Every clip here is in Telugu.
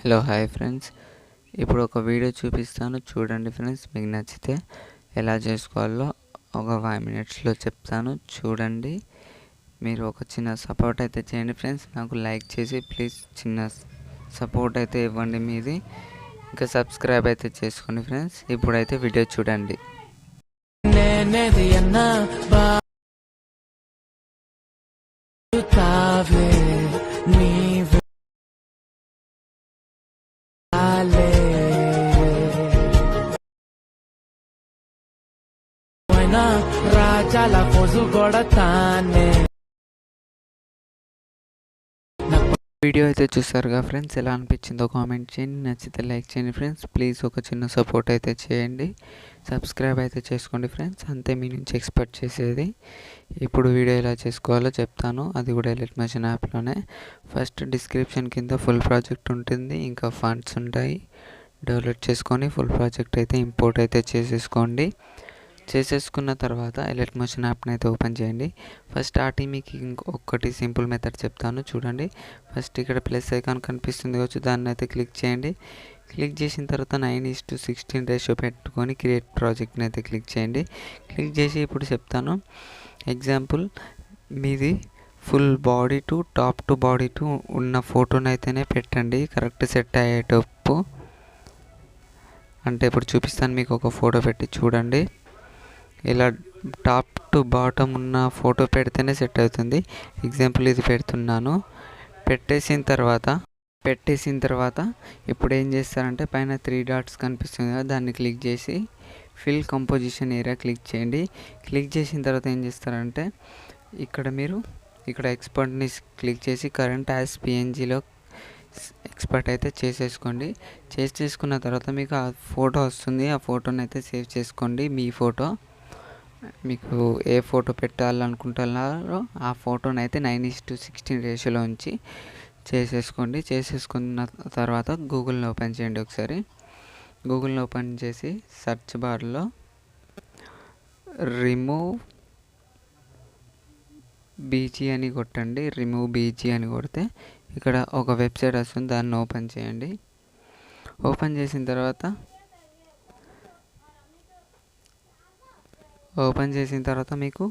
హలో హాయ్ ఫ్రెండ్స్, ఇప్పుడు ఒక వీడియో చూపిస్తాను చూడండి ఫ్రెండ్స్. మీకు నచ్చితే ఎలా చేసుకోవాలో ఒక 5 మినిట్స్లో చెప్తాను చూడండి. మీరు ఒక చిన్న సపోర్ట్ అయితే చేయండి ఫ్రెండ్స్. నాకు లైక్ చేసి ప్లీజ్ చిన్న సపోర్ట్ అయితే ఇవ్వండి మీది. ఇంకా సబ్స్క్రైబ్ అయితే చేసుకోండి ఫ్రెండ్స్. ఇప్పుడైతే వీడియో చూడండి. రాజాల పోజు కొడతానే. వీడియో అయితే చూసారుగా ఫ్రెండ్స్, ఎలా అనిపించిందో కామెంట్ చేయండి. నచ్చితే లైక్ చేయండి ఫ్రెండ్స్. ప్లీజ్ ఒక చిన్న సపోర్ట్ అయితే చేయండి. సబ్స్క్రైబ్ అయితే చేసుకోండి ఫ్రెండ్స్. అంతే మీ నుంచి ఎక్స్పెక్ట్ చేసేది. ఇప్పుడు వీడియో ఎలా చేసుకోవాలో చెప్తాను, అది కూడా ఎలిట్మోషన్ యాప్లోనే. ఫస్ట్ డిస్క్రిప్షన్ కింద ఫుల్ ప్రాజెక్ట్ ఉంటుంది, ఇంకా ఫండ్స్ ఉంటాయి. డౌన్లోడ్ చేసుకొని ఫుల్ ప్రాజెక్ట్ అయితే ఇంపోర్ట్ అయితే చేసేసుకున్న తర్వాత ఎలిట్మోషన్ యాప్ని అయితే ఓపెన్ చేయండి. ఫస్ట్ స్టార్టింగ్ మీకు ఇంకొకటి సింపుల్ మెథడ్ చెప్తాను చూడండి. ఫస్ట్ ఇక్కడ ప్లస్ ఐకాన్ కనిపిస్తుంది కావచ్చు, దాన్ని అయితే క్లిక్ చేయండి. క్లిక్ చేసిన తర్వాత 9:16 రేషియో పెట్టుకొని క్రియేట్ ప్రాజెక్ట్ని అయితే క్లిక్ చేయండి. క్లిక్ చేసి ఇప్పుడు చెప్తాను ఎగ్జాంపుల్, మీది full body to top to body to ఉన్న ఫోటోని అయితేనే పెట్టండి, కరెక్ట్ సెట్ అయ్యేటప్పు. అంటే ఇప్పుడు చూపిస్తాను మీకు, ఒక ఫోటో పెట్టి చూడండి. ఇలా టాప్ టు బాటమ్ ఉన్న ఫోటో పెడితేనే సెట్ అవుతుంది. ఎగ్జాంపుల్ ఇది పెడుతున్నాను. పెట్టేసిన తర్వాత ఇప్పుడు ఏం చేస్తారంటే పైన 3 డాట్స్ కనిపిస్తుంది కదా, దాన్ని క్లిక్ చేసి ఫిల్ కంపోజిషన్ ఏరియా క్లిక్ చేయండి. క్లిక్ చేసిన తర్వాత ఏం చేస్తారంటే ఇక్కడ ఎక్స్పర్ట్ని క్లిక్ చేసి కరెంట్ యాజ్ పిఎన్జిలో ఎక్స్పర్ట్ అయితే చేసేసుకున్న తర్వాత మీకు ఆ ఫోటో వస్తుంది. ఆ ఫోటోని అయితే సేవ్ చేసుకోండి. మీ ఫోటో, మీకు ఏ ఫోటో పెట్టాలనుకుంటున్నారో ఆ ఫోటోని అయితే 9:16 రేషియోలో ఉంచి చేసేసుకున్న తర్వాత గూగుల్ని ఓపెన్ చేయండి. ఒకసారి గూగుల్ని ఓపెన్ చేసి సెర్చ్ బార్లో రిమూవ్ బీజీ అని కొట్టండి. రిమూవ్ బీజీ అని కొడితే ఇక్కడ ఒక వెబ్సైట్ వస్తుంది, దాన్ని ఓపెన్ చేయండి. ఓపెన్ చేసిన తర్వాత మీకు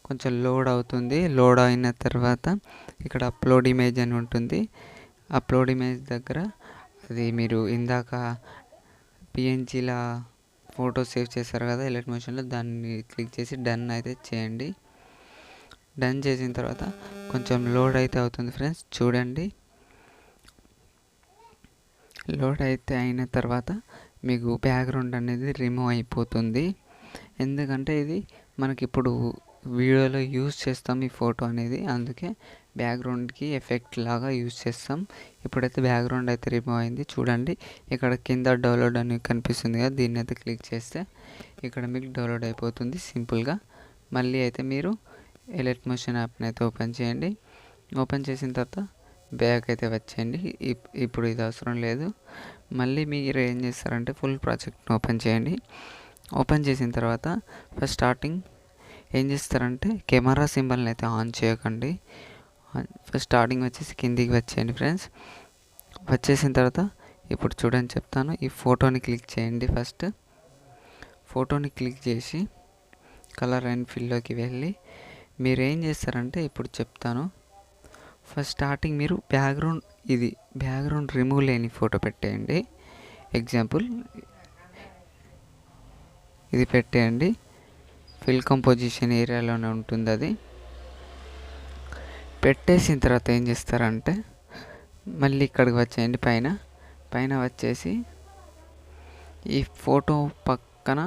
కొంచెం లోడ్ అవుతుంది. లోడ్ అయిన తర్వాత ఇక్కడ అప్లోడ్ ఇమేజ్ అని ఉంటుంది. అప్లోడ్ ఇమేజ్ దగ్గర అది మీరు ఇందాక పిఎన్జీలా ఫోటో సేవ్ చేశారు కదా ఎలిట్మోషన్లో, దాన్ని క్లిక్ చేసి డన్ అయితే చేయండి. డన్ చేసిన తర్వాత కొంచెం లోడ్ అయితే అవుతుంది ఫ్రెండ్స్, చూడండి. లోడ్ అయితే అయిన తర్వాత మీకు బ్యాక్గ్రౌండ్ అనేది రిమూవ్ అయిపోతుంది. ఎందుకంటే ఇది మనకి ఇప్పుడు వీడియోలో యూజ్ చేస్తాం ఈ ఫోటో అనేది, అందుకే బ్యాక్గ్రౌండ్కి ఎఫెక్ట్ లాగా యూజ్ చేస్తాం. ఇప్పుడైతే బ్యాక్గ్రౌండ్ అయితే రిమూవ్ అయింది. చూడండి ఇక్కడ కింద డౌన్లోడ్ అని కనిపిస్తుంది కదా, దీన్ని అయితే క్లిక్ చేస్తే ఇక్కడ మీకు డౌన్లోడ్ అయిపోతుంది సింపుల్గా. మళ్ళీ అయితే మీరు ఎలిట్మోషన్ యాప్ని అయితే ఓపెన్ చేయండి. ఓపెన్ చేసిన తర్వాత బ్యాక్ అయితే వచ్చేయండి. ఇప్పుడు ఇది అవసరం లేదు. మళ్ళీ మీరు ఏం చేస్తారంటే ఫుల్ ప్రాజెక్ట్ని ఓపెన్ చేయండి. ఓపెన్ చేసిన తర్వాత ఫస్ట్ స్టార్టింగ్ ఏం చేస్తారంటే కెమెరా సింబల్ని అయితే ఆన్ చేయకండి. ఫస్ట్ స్టార్టింగ్ వచ్చేసి కిందికి వచ్చేయండి ఫ్రెండ్స్. వచ్చేసిన తర్వాత ఇప్పుడు చూడండి చెప్తాను, ఈ ఫోటోని క్లిక్ చేయండి. ఫస్ట్ ఫోటోని క్లిక్ చేసి కలర్ అండ్ ఫిల్లోకి వెళ్ళి మీరు ఏం చేస్తారంటే ఇప్పుడు చెప్తాను. ఫస్ట్ స్టార్టింగ్ మీరు బ్యాక్గ్రౌండ్ రిమూవ్ లేని ఫోటో పెట్టేయండి. ఎగ్జాంపుల్ ఇది పెట్టేయండి. ఫిల్ కంపోజిషన్ ఏరియాలోనే ఉంటుంది అది. పెట్టేసిన తర్వాత ఏం చేస్తారంటే మళ్ళీ ఇక్కడికి వచ్చేయండి. పైన వచ్చేసి ఈ ఫోటో పక్కన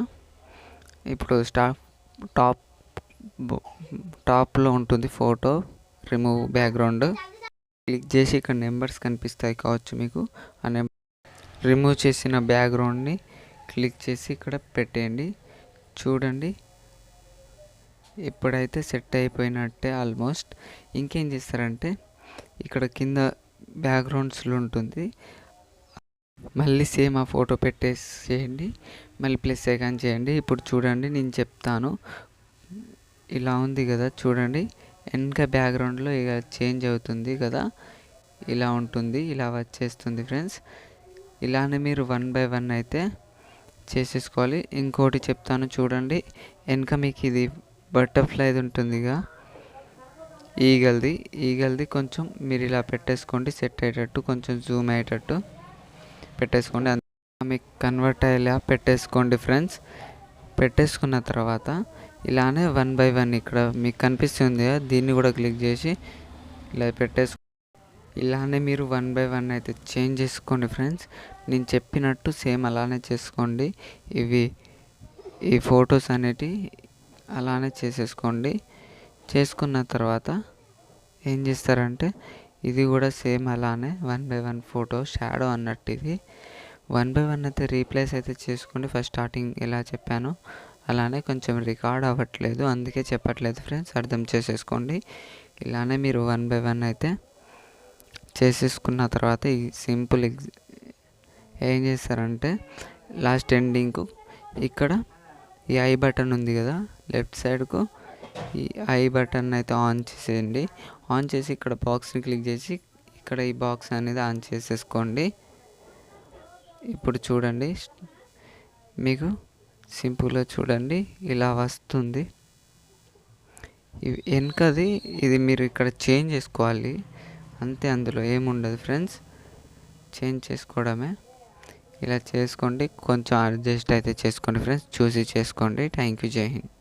ఇప్పుడు టాప్లో ఉంటుంది ఫోటో రిమూవ్ బ్యాక్గ్రౌండ్. క్లిక్ చేసి ఇక్కడ నెంబర్స్ కనిపిస్తాయి కావచ్చు మీకు, ఆ రిమూవ్ చేసిన బ్యాక్గ్రౌండ్ని క్లిక్ చేసి ఇక్కడ పెట్టేయండి. చూడండి ఇప్పుడైతే సెట్ అయిపోయినట్టే ఆల్మోస్ట్. ఇంకేం చేస్తారంటే ఇక్కడ కింద బ్యాక్గ్రౌండ్స్లో ఉంటుంది, మళ్ళీ సేమ్ ఆ ఫోటో పెట్టేసేయండి. మళ్ళీ ప్లస్ ఐకాన్ చేయండి. ఇప్పుడు చూడండి నేను చెప్తాను, ఇలా ఉంది కదా చూడండి. వెనక బ్యాక్గ్రౌండ్లో ఇక చేంజ్ అవుతుంది కదా, ఇలా ఉంటుంది, ఇలా వచ్చేస్తుంది ఫ్రెండ్స్. ఇలానే మీరు 1 బై 1 అయితే చేసేసుకోవాలి. ఇంకోటి చెప్తాను చూడండి, వెనక మీకు ఇది బటర్ఫ్లైది ఉంటుందిగా, ఈగల్ది కొంచెం మీరు ఇలా పెట్టేసుకోండి, సెట్ అయ్యేటట్టు కొంచెం జూమ్ అయ్యేటట్టు పెట్టేసుకోండి. మీకు కన్వర్ట్ అయ్యేలా పెట్టేసుకోండి ఫ్రెండ్స్. పెట్టేసుకున్న తర్వాత ఇలానే 1 బై 1 ఇక్కడ మీకు కనిపిస్తుంది కదా, దీన్ని కూడా క్లిక్ చేసి ఇలా ఇలానే మీరు 1 బై 1 అయితే చేంజ్ చేసుకోండి ఫ్రెండ్స్. నేను చెప్పినట్టు సేమ్ అలానే చేసుకోండి. ఈ ఫొటోస్ అనేటివి అలానే చేసేసుకోండి. చేసుకున్న తర్వాత ఏం చేస్తారంటే ఇది కూడా సేమ్ అలానే 1 బై 1 ఫోటో షాడో అన్నట్టు ఇది 1 బై 1 అయితే రీప్లేస్ అయితే చేసుకోండి. ఫస్ట్ స్టార్టింగ్ ఎలా చెప్పానో అలానే కొంచెం రికార్డ్ అవ్వట్లేదు, అందుకే చెప్పట్లేదు ఫ్రెండ్స్, అర్థం చేసేసుకోండి. ఇలానే మీరు 1 బై 1 అయితే చేసేసుకున్న తర్వాత ఈ సింపుల్ ఏం చేస్తారంటే లాస్ట్ ఎండింగ్కు ఇక్కడ ఈ ఐ బటన్ ఉంది కదా, లెఫ్ట్ సైడ్కు ఈ ఐ బటన్ అయితే ఆన్ చేసేయండి. ఆన్ చేసి ఇక్కడ బాక్స్ని క్లిక్ చేసి ఇక్కడ ఈ బాక్స్ అనేది ఆన్ చేసేసుకోండి. ఇప్పుడు చూడండి, మీకు సింపుల్గా చూడండి ఇలా వస్తుంది. వెనకది ఇది మీరు ఇక్కడ చేంజ్ చేసుకోవాలి అంతే, అందులో ఏముండదు ఫ్రెండ్స్, చేంజ్ చేసుకోవడమే. ఇలా చేసుకోండి, కొంచెం అడ్జస్ట్ అయితే చేసుకోండి ఫ్రెండ్స్, చూసి చేసుకోండి. థ్యాంక్ యూ, జై హింద్.